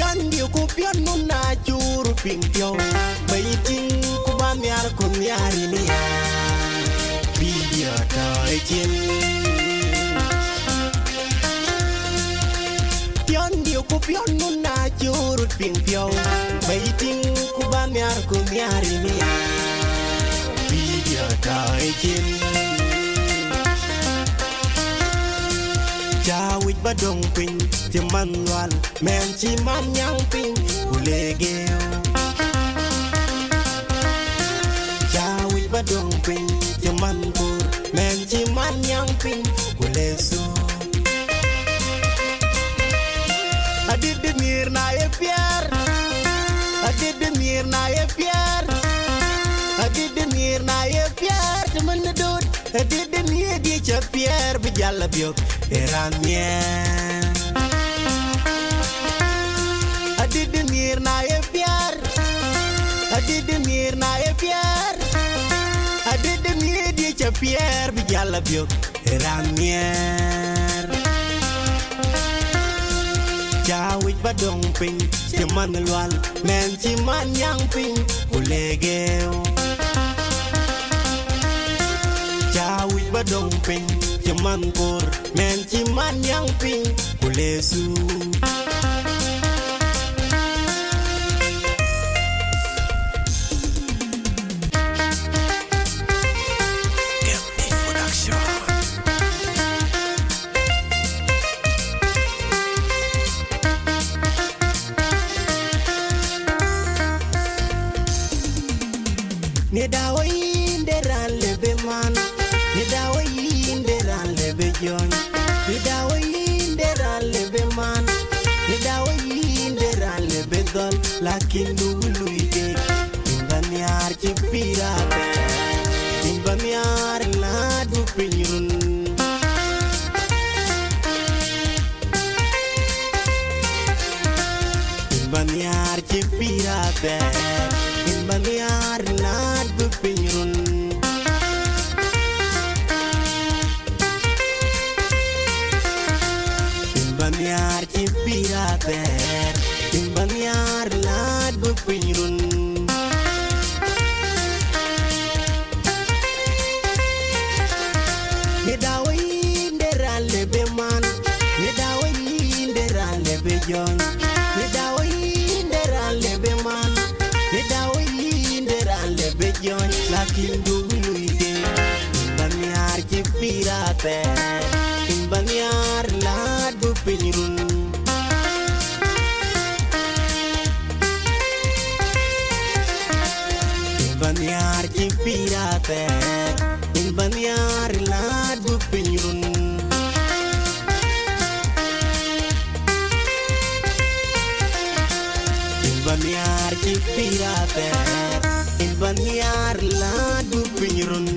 pion dio ku pion muna juru pingtio baiting ku banyar ku nyari ni video toy chin pion dio ku pion muna juru pingtio baiting ku banyar ku nyari ni video toy chin Jawit badong ping Timan wan Men chiman yang ping Kulegeo Jawit badong ping Timan pur Men chiman yang ping Kulesu Adid demir na ye piar Adid demir na ye piar Adid demir na ye piar Temen nedut Adid demir dia cepiar Berjala biok Eramier Adi demir na ye piar Adi demir na ye piar Adi demir dia cepiar Bijala biok Eramier Jawit badong ping Ciman luan Men ciman yang ping Kulegeo Jawit badong ping Ciman pur Men ciman yang ping Kulesu Ni dawain deran lebe man Ni dawain deran lebe jon Ni dawain deran lebe man Ni dawain deran lebe dol Lakin dulu ike Timban yar cipirate Timban yar ladu penyurun Timban yar cipirate Timban yar ladu penyurun Banyar cipirater Banyar ladu penyurun Nidawain deran lebe man Nidawain deran lebe jon Nidawain deran lebe man Nidawain deran lebe jon Lakin dulu ide Banyar cipirater Banyar ladu penyurun Banyar cipirater Banyar ladu penyurun Banyar cipirater Banyar ladu penyurun